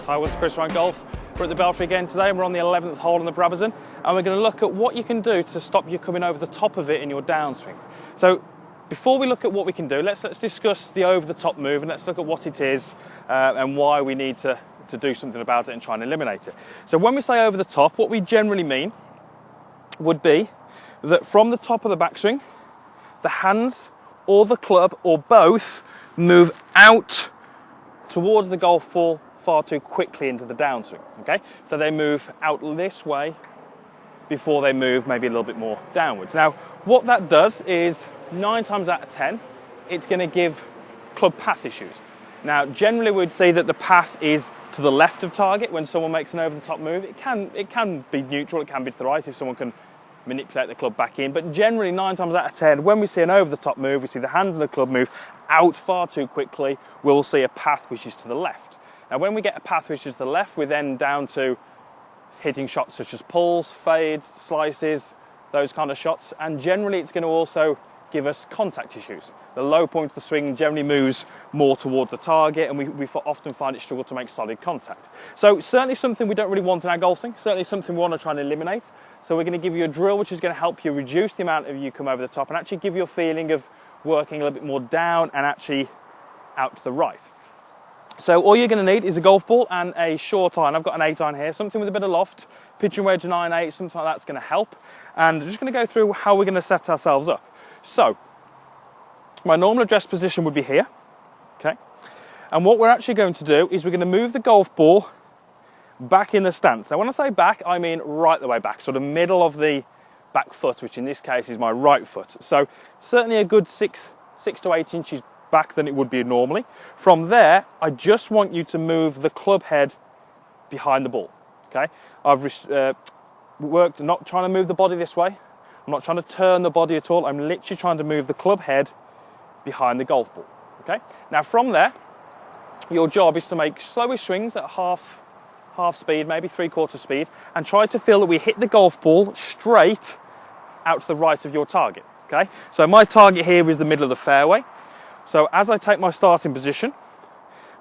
Hi, welcome to Chris Ryan Golf. We're at the Belfry again today and we're on the 11th hole in the Brabazon, and we're going to look at what you can do to stop you coming over the top of it in your downswing. So before we look at what we can do, let's discuss the over the top move, and let's look at what it is and why we need to do something about it and try and eliminate it. So when we say over the top, what we generally mean would be that from the top of the backswing, the hands or the club or both move out towards the golf ball far too quickly into the downswing, okay? So they move out this way before they move maybe a little bit more downwards. Now, what that does is 9 times out of 10, it's going to give club path issues. Now, generally we'd say that the path is to the left of target when someone makes an over the top move. It can be neutral, it can be to the right if someone can manipulate the club back in, but generally 9 times out of 10, when we see an over the top move, we see the hands of the club move out far too quickly, we'll see a path which is to the left. Now when we get a path which is to the left, we're then down to hitting shots such as pulls, fades, slices, those kind of shots, and generally it's going to also give us contact issues. The low point of the swing generally moves more towards the target, and we often find it struggle to make solid contact. So certainly something we don't really want in our golf swing, certainly something we want to try and eliminate. So we're going to give you a drill which is going to help you reduce the amount of you come over the top and actually give you a feeling of working a little bit more down and actually out to the right. So all you're going to need is a golf ball and a short iron. I've got an 8 iron here, something with a bit of loft, pitching wedge 9/8, something like that's going to help. And I'm just going to go through how we're going to set ourselves up. So my normal address position would be here, okay? And what we're actually going to do is we're going to move the golf ball back in the stance. Now when I say back, I mean right the way back, sort of middle of the back foot, which in this case is my right foot. So certainly a good 6 to 8 inches back than it would be normally. From there, I just want you to move the club head behind the ball, okay? I've worked not trying to move the body this way. I'm not trying to turn the body at all. I'm literally trying to move the club head behind the golf ball, okay? Now from there, your job is to make slowish swings at half speed, maybe 3/4 speed, and try to feel that we hit the golf ball straight out to the right of your target, okay? So my target here is the middle of the fairway. So as I take my starting position,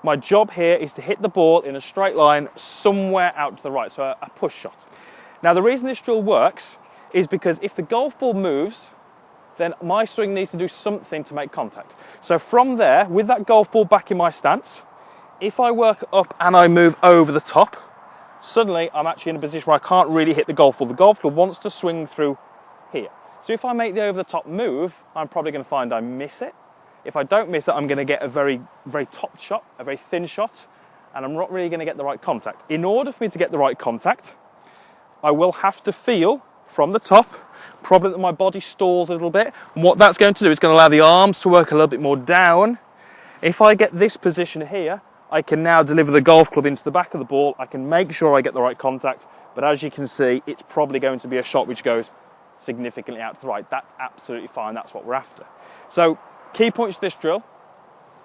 my job here is to hit the ball in a straight line somewhere out to the right, so a push shot. Now the reason this drill works is because if the golf ball moves, then my swing needs to do something to make contact. So from there, with that golf ball back in my stance, if I work up and I move over the top, suddenly I'm actually in a position where I can't really hit the golf ball. The golf ball wants to swing through here. So if I make the over the top move, I'm probably going to find I miss it. If I don't miss it, I'm going to get a very, very top shot, a very thin shot, and I'm not really going to get the right contact. In order for me to get the right contact, I will have to feel from the top, probably that my body stalls a little bit, and what that's going to do is going to allow the arms to work a little bit more down. If I get this position here, I can now deliver the golf club into the back of the ball. I can make sure I get the right contact, but as you can see, it's probably going to be a shot which goes significantly out to the right. That's absolutely fine, that's what we're after. So key points to this drill: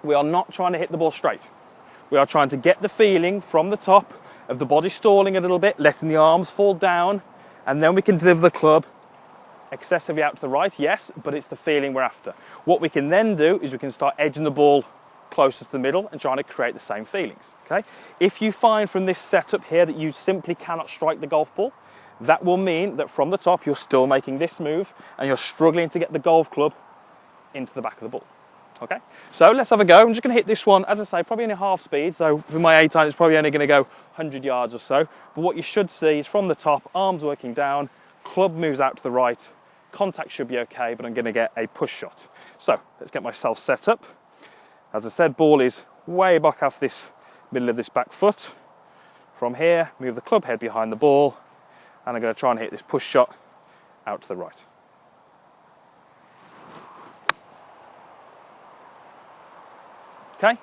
we are not trying to hit the ball straight. We are trying to get the feeling from the top of the body stalling a little bit, letting the arms fall down, and then we can deliver the club excessively out to the right, yes, but it's the feeling we're after. What we can then do is we can start edging the ball closer to the middle and trying to create the same feelings, okay? If you find from this setup here that you simply cannot strike the golf ball, that will mean that from the top you're still making this move and you're struggling to get the golf club into the back of the ball, okay? So let's have a go. I'm just going to hit this one, as I say, probably in a half speed, so with my 8 iron it's probably only going to go 100 yards or so, but what you should see is from the top, arms working down, club moves out to the right, contact should be okay, but I'm going to get a push shot. So let's get myself set up. As I said, ball is way back off this middle of this back foot. From here, move the club head behind the ball, and I'm going to try and hit this push shot out to the right. Okay,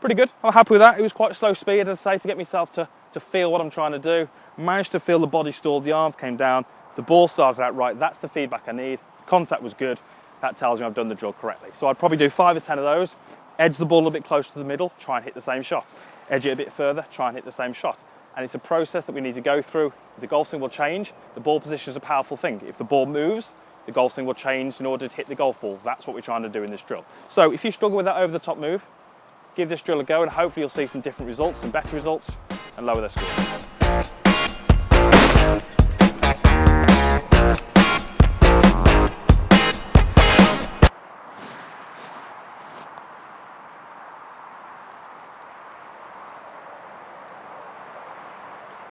pretty good. I'm happy with that. It was quite slow speed, as I say, to get myself to feel what I'm trying to do. Managed to feel the body stalled, the arms came down, the ball started out right. That's the feedback I need. Contact was good. That tells me I've done the drill correctly. So I'd probably do 5 or 10 of those, edge the ball a little bit closer to the middle, try and hit the same shot. Edge it a bit further, try and hit the same shot. And it's a process that we need to go through. The golf swing will change. The ball position is a powerful thing. If the ball moves, the golf swing will change in order to hit the golf ball. That's what we're trying to do in this drill. So if you struggle with that over the top move, give this drill a go and hopefully you'll see some different results, some better results. and lower their score.